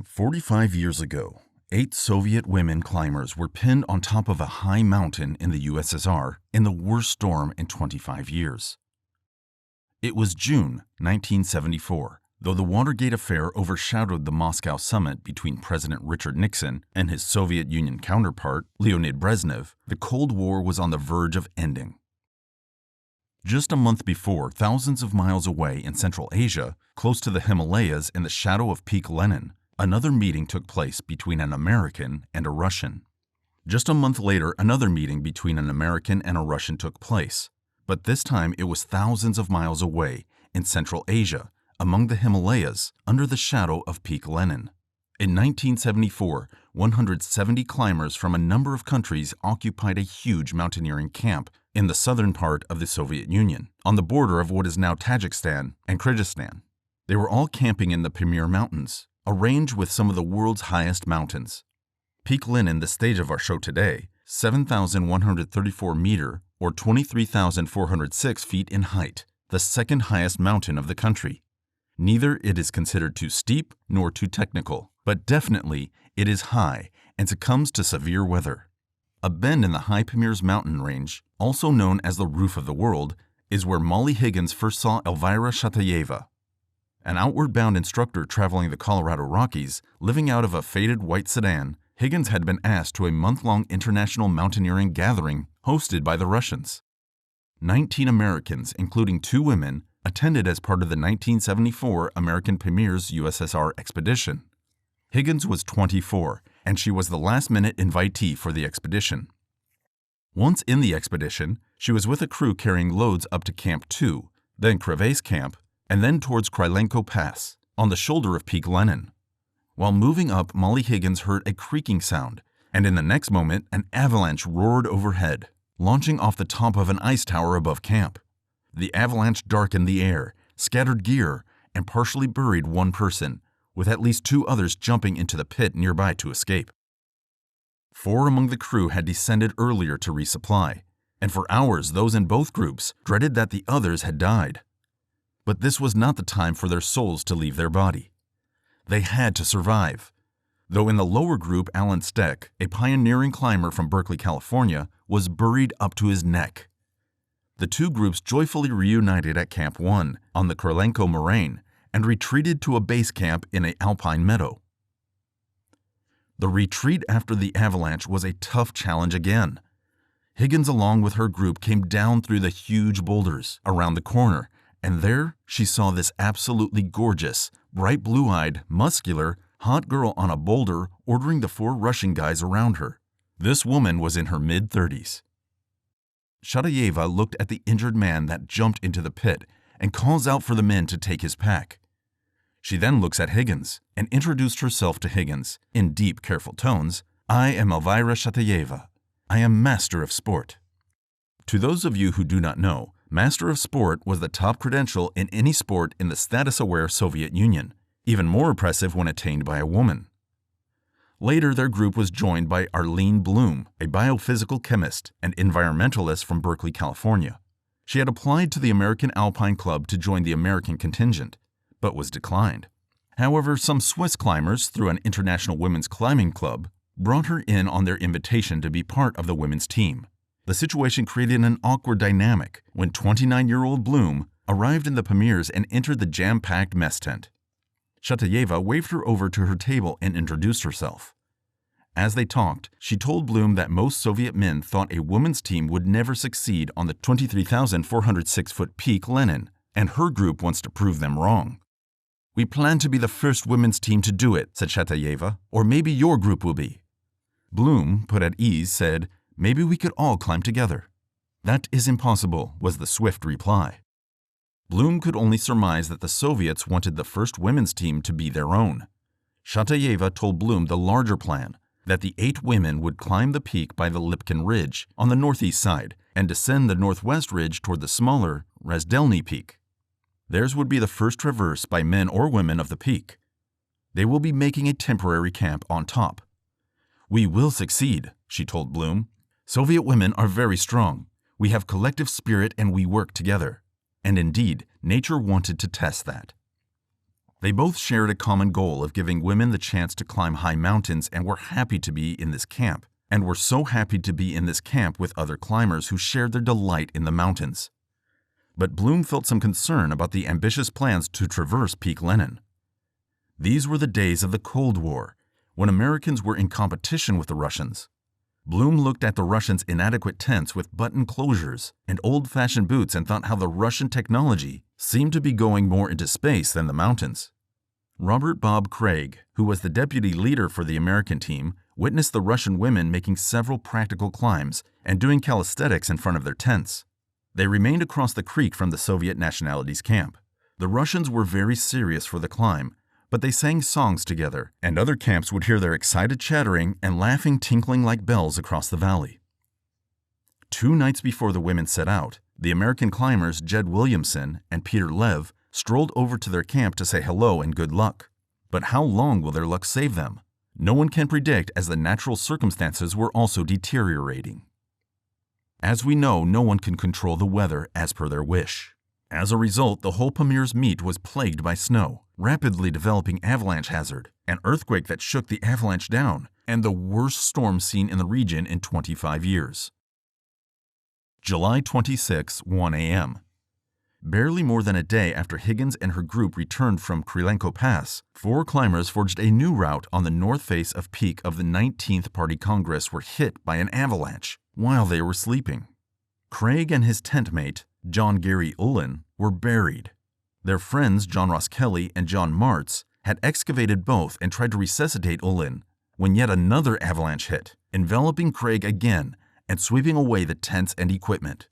45 years ago, 8 Soviet women climbers were pinned on top of a high mountain in the USSR in the worst storm in 25 years. It was June 1974. Though the Watergate affair overshadowed the Moscow summit between President Richard Nixon and his Soviet Union counterpart, Leonid Brezhnev, the Cold War was on the verge of ending. Just a month before, thousands of miles away in Central Asia, close to the Himalayas in the shadow of Peak Lenin, another meeting took place between an American and a Russian. Just a month later, another meeting between an American and a Russian took place, but this time it was thousands of miles away in Central Asia, among the Himalayas, under the shadow of Peak Lenin. In 1974, 170 climbers from a number of countries occupied a huge mountaineering camp in the southern part of the Soviet Union, on the border of what is now Tajikistan and Kyrgyzstan. They were all camping in the Pamir Mountains, a range with some of the world's highest mountains. Peak Lenin, the stage of our show today, 7,134 meter or 23,406 feet in height, the second highest mountain of the country. Neither it is considered too steep nor too technical, but definitely it is high and succumbs to severe weather. A bend in the high Pamir's mountain range, also known as the roof of the world, is where Molly Higgins first saw Elvira Shatayeva. An outward-bound instructor traveling the Colorado Rockies, living out of a faded white sedan, Higgins had been asked to a month-long international mountaineering gathering hosted by the Russians. 19 Americans, including 2 women, attended as part of the 1974 American Pamir's USSR expedition. Higgins was 24, and she was the last-minute invitee for the expedition. Once in the expedition, she was with a crew carrying loads up to Camp 2, then Crevasse Camp, and then towards Krylenko Pass, on the shoulder of Peak Lenin. While moving up, Molly Higgins heard a creaking sound, and in the next moment, an avalanche roared overhead, launching off the top of an ice tower above camp. The avalanche darkened the air, scattered gear, and partially buried one person, with at least 2 others jumping into the pit nearby to escape. 4 among the crew had descended earlier to resupply, and for hours those in both groups dreaded that the others had died. But this was not the time for their souls to leave their body. They had to survive. Though in the lower group, Alan Steck, a pioneering climber from Berkeley, California, was buried up to his neck. The 2 groups joyfully reunited at Camp 1 on the Krylenko Moraine and retreated to a base camp in an alpine meadow. The retreat after the avalanche was a tough challenge again. Higgins, along with her group, came down through the huge boulders around the corner, and there she saw this absolutely gorgeous, bright blue-eyed, muscular, hot girl on a boulder ordering the 4 Russian guys around her. This woman was in her mid-30s. Shatayeva looked at the injured man that jumped into the pit and calls out for the men to take his pack. She then looks at Higgins and introduced herself to Higgins in deep, careful tones. "I am Elvira Shatayeva. I am Master of Sport." To those of you who do not know, Master of Sport was the top credential in any sport in the status-aware Soviet Union, even more impressive when attained by a woman. Later, their group was joined by Arlene Bloom, a biophysical chemist and environmentalist from Berkeley, California. She had applied to the American Alpine Club to join the American contingent, but was declined. However, some Swiss climbers, through an international women's climbing club, brought her in on their invitation to be part of the women's team. The situation created an awkward dynamic when 29-year-old Bloom arrived in the Pamirs and entered the jam-packed mess tent. Shatayeva waved her over to her table and introduced herself. As they talked, she told Bloom that most Soviet men thought a women's team would never succeed on the 23,406-foot Peak Lenin, and her group wants to prove them wrong. "We plan to be the first women's team to do it," said Shatayeva, "or maybe your group will be." Bloom, put at ease, said, "Maybe we could all climb together." "That is impossible," was the swift reply. Bloom could only surmise that the Soviets wanted the first women's team to be their own. Shatayeva told Bloom the larger plan, that the 8 women would climb the peak by the Lipkin Ridge on the northeast side and descend the northwest ridge toward the smaller Razdelny Peak. Theirs would be the first traverse by men or women of the peak. They will be making a temporary camp on top. "We will succeed," she told Bloom. "Soviet women are very strong. We have collective spirit and we work together." And indeed, nature wanted to test that. They both shared a common goal of giving women the chance to climb high mountains and were happy to be in this camp, and were so happy to be in this camp with other climbers who shared their delight in the mountains. But Bloom felt some concern about the ambitious plans to traverse Peak Lenin. These were the days of the Cold War, when Americans were in competition with the Russians. Bloom looked at the Russians' inadequate tents with button closures and old-fashioned boots and thought how the Russian technology seemed to be going more into space than the mountains. Robert Bob Craig, who was the deputy leader for the American team, witnessed the Russian women making several practical climbs and doing calisthenics in front of their tents. They remained across the creek from the Soviet nationalities camp. The Russians were very serious for the climb, but they sang songs together, and other camps would hear their excited chattering and laughing tinkling like bells across the valley. 2 nights before the women set out, the American climbers Jed Williamson and Peter Lev strolled over to their camp to say hello and good luck. But how long will their luck save them? No one can predict, as the natural circumstances were also deteriorating. As we know, no one can control the weather as per their wish. As a result, the whole Pamir's meet was plagued by snow, rapidly developing avalanche hazard, an earthquake that shook the avalanche down, and the worst storm seen in the region in 25 years. July 26, 1 a.m. Barely more than a day after Higgins and her group returned from Krylenko Pass, 4 climbers forged a new route on the north face of peak of the 19th Party Congress were hit by an avalanche while they were sleeping. Craig and his tent mate, John Gary Ullin, were buried. Their friends John Ross Kelly and John Martz had excavated both and tried to resuscitate Ullin when yet another avalanche hit, enveloping Craig again and sweeping away the tents and equipment.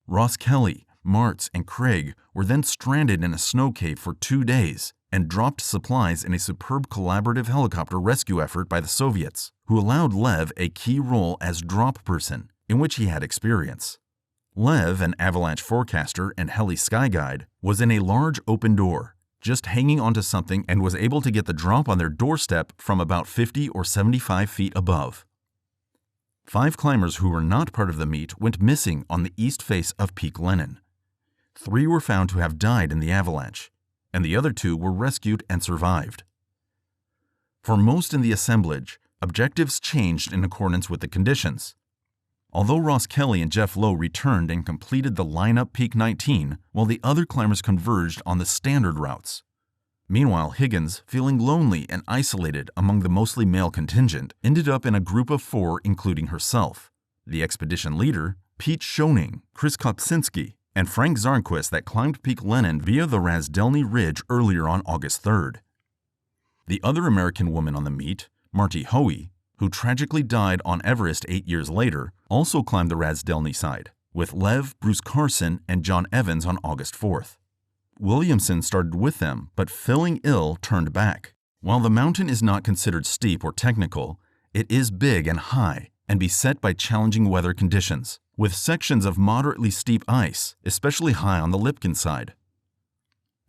Ross Kelly, Martz, and Craig were then stranded in a snow cave for 2 days and dropped supplies in a superb collaborative helicopter rescue effort by the Soviets, who allowed Lev a key role as drop person, in which he had experience. Lev, an avalanche forecaster and heli sky guide, was in a large open door, just hanging onto something, and was able to get the drop on their doorstep from about 50 or 75 feet above. 5 climbers who were not part of the meet went missing on the east face of Peak Lenin. 3 were found to have died in the avalanche, and the other 2 were rescued and survived. For most in the assemblage, objectives changed in accordance with the conditions. Although Ross Kelly and Jeff Lowe returned and completed the lineup Peak 19, while the other climbers converged on the standard routes. Meanwhile, Higgins, feeling lonely and isolated among the mostly male contingent, ended up in a group of 4 including herself, the expedition leader, Pete Schoening, Chris Kopczynski, and Frank Zarnquist that climbed Peak Lenin via the Razdelny Ridge earlier on August 3rd. The other American woman on the meet, Marty Hoey, who tragically died on Everest 8 years later, also climbed the Razdelny side, with Lev, Bruce Carson, and John Evans on August 4th. Williamson started with them, but feeling ill, turned back. While the mountain is not considered steep or technical, it is big and high and beset by challenging weather conditions, with sections of moderately steep ice, especially high on the Lipkin side.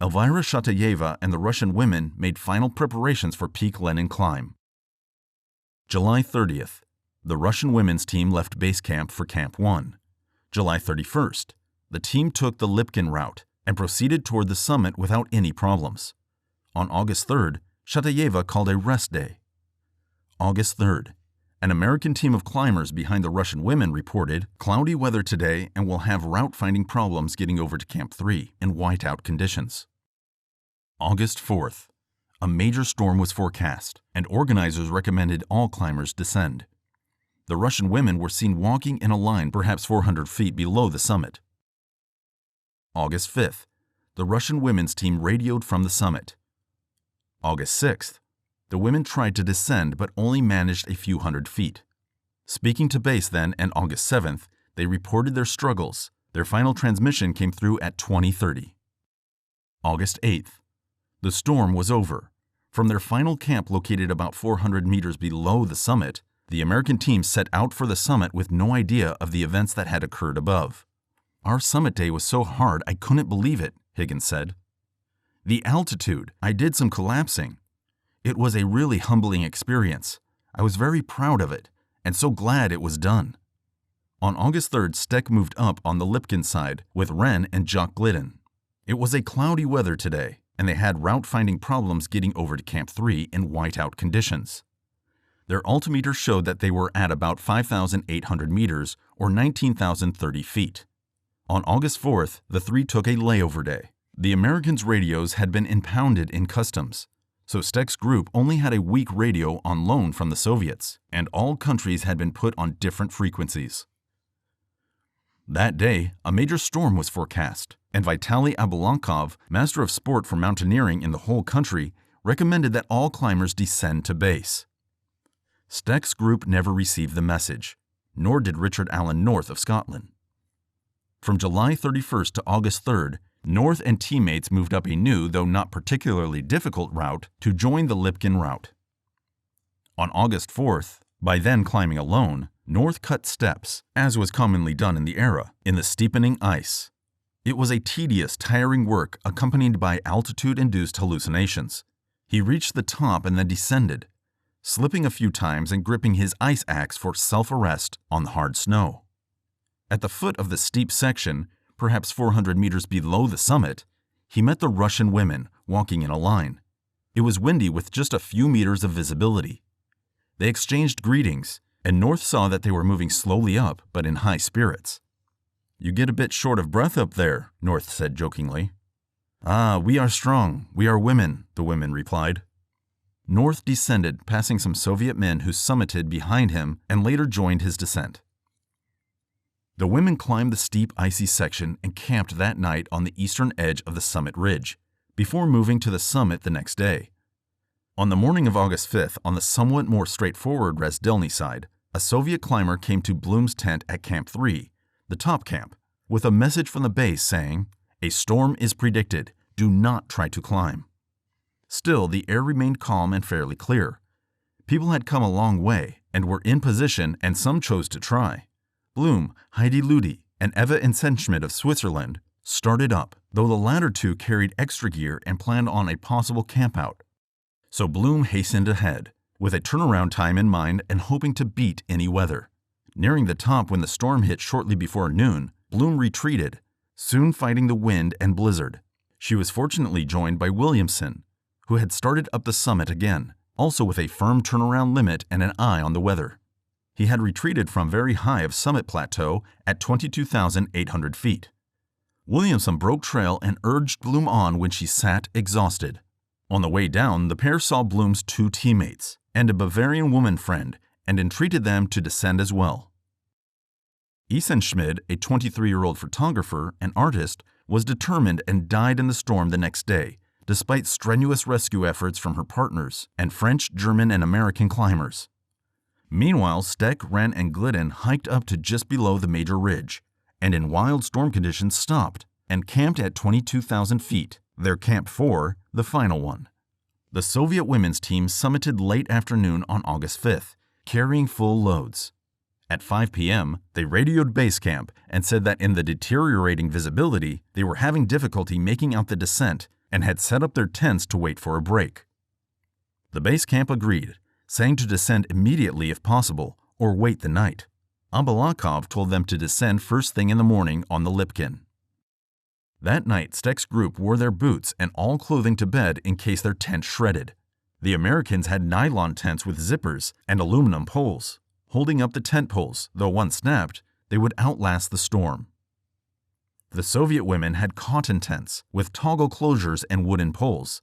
Elvira Shatayeva and the Russian women made final preparations for Peak Lenin climb. July 30th, the Russian women's team left base camp for Camp 1. July 31st, the team took the Lipkin route and proceeded toward the summit without any problems. On August 3rd, Shatayeva called a rest day. August 3rd, an American team of climbers behind the Russian women reported cloudy weather today and will have route-finding problems getting over to Camp 3 in whiteout conditions. August 4th, a major storm was forecast, and organizers recommended all climbers descend. The Russian women were seen walking in a line perhaps 400 feet below the summit. August 5th, the Russian women's team radioed from the summit. August 6th, the women tried to descend but only managed a few hundred feet. Speaking to base then, and August 7th, they reported their struggles. Their final transmission came through at 20:30. August 8th, the storm was over. From their final camp located about 400 meters below the summit, the American team set out for the summit with no idea of the events that had occurred above. "Our summit day was so hard I couldn't believe it," Higgins said. "The altitude, I did some collapsing. It was a really humbling experience. I was very proud of it, and so glad it was done." On August 3rd, Steck moved up on the Lipkin side with Wren and Jock Glidden. It was a cloudy weather today, and they had route-finding problems getting over to Camp 3 in whiteout conditions. Their altimeter showed that they were at about 5,800 meters or 19,030 feet. On August 4th, the three took a layover day. The Americans' radios had been impounded in customs, so Steck's group only had a weak radio on loan from the Soviets, and all countries had been put on different frequencies. That day, a major storm was forecast, and Vitaly Abalankov, master of sport for mountaineering in the whole country, recommended that all climbers descend to base. Steck's group never received the message, nor did Richard Allen North of Scotland. From July 31st to August 3rd, North and teammates moved up a new, though not particularly difficult route to join the Lipkin route. On August 4th, by then climbing alone, North cut steps, as was commonly done in the era, in the steepening ice. It was a tedious, tiring work accompanied by altitude-induced hallucinations. He reached the top and then descended, slipping a few times and gripping his ice axe for self-arrest on the hard snow. At the foot of the steep section, perhaps 400 meters below the summit, he met the Russian women walking in a line. It was windy with just a few meters of visibility. They exchanged greetings, and North saw that they were moving slowly up, but in high spirits. "You get a bit short of breath up there," North said jokingly. "Ah, we are strong. We are women," the women replied. North descended, passing some Soviet men who summited behind him and later joined his descent. The women climbed the steep icy section and camped that night on the eastern edge of the summit ridge, before moving to the summit the next day. On the morning of August 5th, on the somewhat more straightforward Rezdelny side, a Soviet climber came to Blum's tent at Camp 3, the top camp, with a message from the base saying, "A storm is predicted. Do not try to climb." Still, the air remained calm and fairly clear. People had come a long way and were in position, and some chose to try. Blum, Heidi Ludi, and Eva Insenschmidt of Switzerland started up, though the latter two carried extra gear and planned on a possible campout. So Blum hastened ahead, with a turnaround time in mind and hoping to beat any weather. Nearing the top when the storm hit shortly before noon, Blum retreated, soon fighting the wind and blizzard. She was fortunately joined by Williamson, who had started up the summit again, also with a firm turnaround limit and an eye on the weather. He had retreated from very high of summit plateau at 22,800 feet. Williamson broke trail and urged Blum on when she sat exhausted. On the way down, the pair saw Blum's two teammates and a Bavarian woman friend and entreated them to descend as well. Isenschmidt, a 23-year-old photographer and artist, was determined and died in the storm the next day, despite strenuous rescue efforts from her partners and French, German, and American climbers. Meanwhile, Steck, Wren, and Glidden hiked up to just below the major ridge, and in wild storm conditions stopped and camped at 22,000 feet, their Camp 4, the final one. The Soviet women's team summited late afternoon on August 5th, carrying full loads. At 5 p.m., they radioed base camp and said that in the deteriorating visibility, they were having difficulty making out the descent and had set up their tents to wait for a break. The base camp agreed, saying to descend immediately if possible, or wait the night. Abalankov told them to descend first thing in the morning on the Lipkin. That night, Steck's group wore their boots and all clothing to bed in case their tent shredded. The Americans had nylon tents with zippers and aluminum poles. Holding up the tent poles, though one snapped, they would outlast the storm. The Soviet women had cotton tents with toggle closures and wooden poles,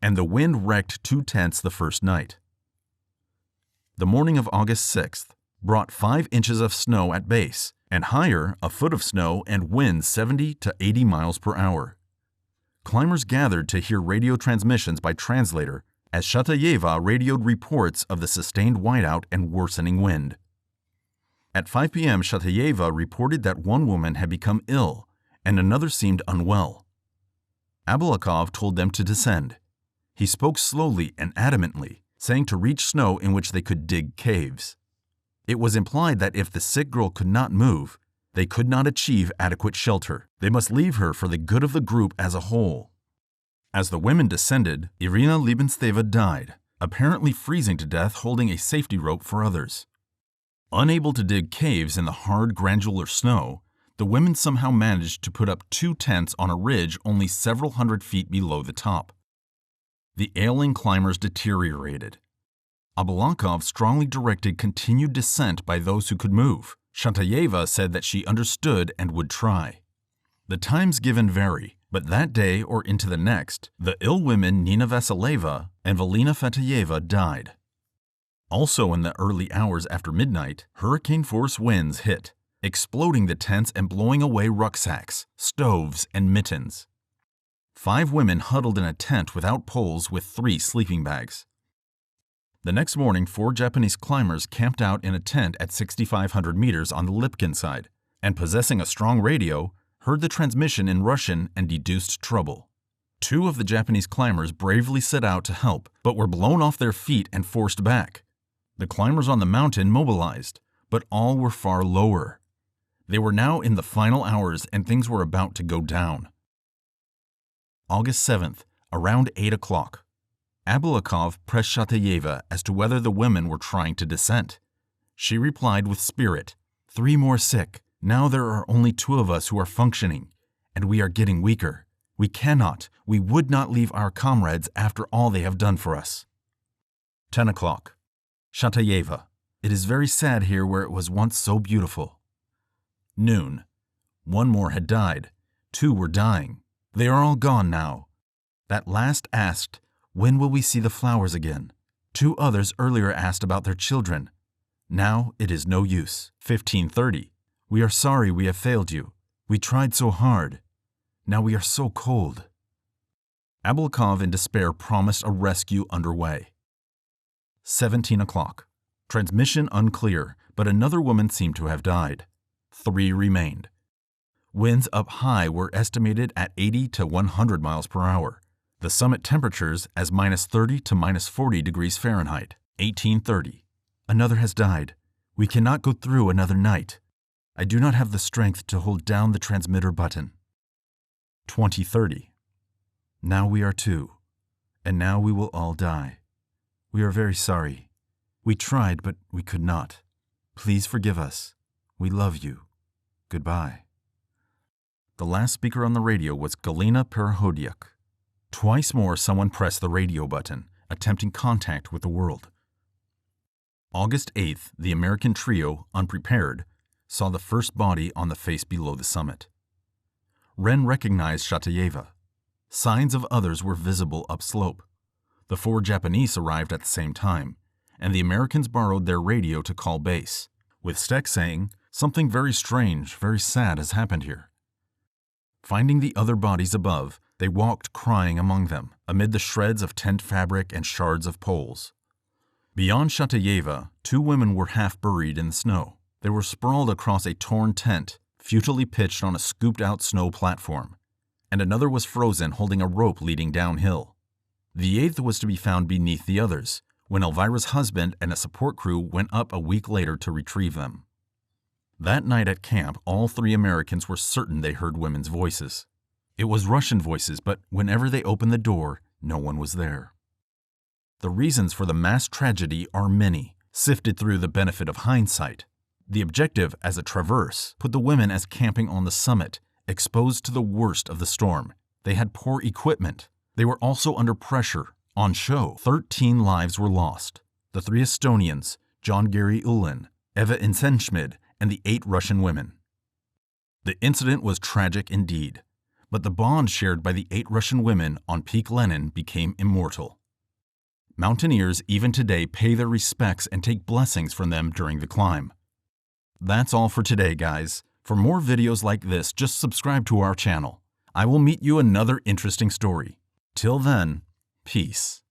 and the wind wrecked 2 tents the first night. The morning of August 6th brought 5 inches of snow at base, and higher, a foot of snow and winds 70 to 80 miles per hour. Climbers gathered to hear radio transmissions by translator as Shatayeva radioed reports of the sustained whiteout and worsening wind. At 5 p.m., Shatayeva reported that one woman had become ill and another seemed unwell. Abalankov told them to descend. He spoke slowly and adamantly, saying to reach snow in which they could dig caves. It was implied that if the sick girl could not move, they could not achieve adequate shelter. They must leave her for the good of the group as a whole. As the women descended, Irina Liebensteva died, apparently freezing to death holding a safety rope for others. Unable to dig caves in the hard granular snow, The women somehow managed to put up 2 tents on a ridge only several hundred feet below the top. The ailing climbers deteriorated. Abalankov strongly directed continued descent by those who could move. Shatayeva said that she understood and would try. The times given vary, but that day or into the next, the ill women Nina Vasileva and Valina Fatayeva died. Also in the early hours after midnight, hurricane-force winds hit, exploding the tents and blowing away rucksacks, stoves, and mittens. 5 women huddled in a tent without poles with 3 sleeping bags. The next morning, 4 Japanese climbers camped out in a tent at 6,500 meters on the Lipkin side, and possessing a strong radio, heard the transmission in Russian and deduced trouble. 2 of the Japanese climbers bravely set out to help, but were blown off their feet and forced back. The climbers on the mountain mobilized, but all were far lower. They were now in the final hours and things were about to go down. August 7th, around 8 o'clock. Abalankov pressed Shatayeva as to whether the women were trying to dissent. She replied with spirit, 3 more sick. Now there are only 2 of us who are functioning, and we are getting weaker. We would not leave our comrades after all they have done for us. 10 o'clock. Shatayeva, it is very sad here where it was once so beautiful. Noon. 1 more had died. 2 were dying. They are all gone now. That last asked, when will we see the flowers again? 2 others earlier asked about their children. Now it is no use. 15:30. We are sorry we have failed you. We tried so hard. Now we are so cold. Abalankov in despair promised a rescue underway. 17 o'clock. Transmission unclear, but another woman seemed to have died. 3 remained. Winds up high were estimated at 80 to 100 miles per hour. The summit temperatures as -30 to -40 degrees Fahrenheit. 18:30. Another has died. We cannot go through another night. I do not have the strength to hold down the transmitter button. 20:30. Now we are 2, and now we will all die. We are very sorry. We tried, but we could not. Please forgive us. We love you. Goodbye. The last speaker on the radio was Galina Perehodiuk. Twice more someone pressed the radio button, attempting contact with the world. August 8th, the American trio, unprepared, saw the first body on the face below the summit. Wren recognized Shatayeva. Signs of others were visible upslope. The 4 Japanese arrived at the same time, and the Americans borrowed their radio to call base, with Steck saying, "Something very strange, very sad has happened here." Finding the other bodies above, they walked crying among them, amid the shreds of tent fabric and shards of poles. Beyond Shatayeva, 2 women were half buried in the snow. They were sprawled across a torn tent, futilely pitched on a scooped-out snow platform, and another was frozen holding a rope leading downhill. The 8th was to be found beneath the others, when Elvira's husband and a support crew went up a week later to retrieve them. That night at camp, all 3 Americans were certain they heard women's voices. It was Russian voices, but whenever they opened the door, no one was there. The reasons for the mass tragedy are many, sifted through the benefit of hindsight. The objective, as a traverse, put the women as camping on the summit, exposed to the worst of the storm. They had poor equipment. They were also under pressure, on show. 13 lives were lost. The 3 Estonians, John Gary Ulin, Eva Insenschmid, and the 8 Russian women. The incident was tragic indeed, but the bond shared by the 8 Russian women on Peak Lenin became immortal. Mountaineers even today pay their respects and take blessings from them during the climb. That's all for today, guys. For more videos like this, just subscribe to our channel. I will meet you another interesting story. Till then, peace.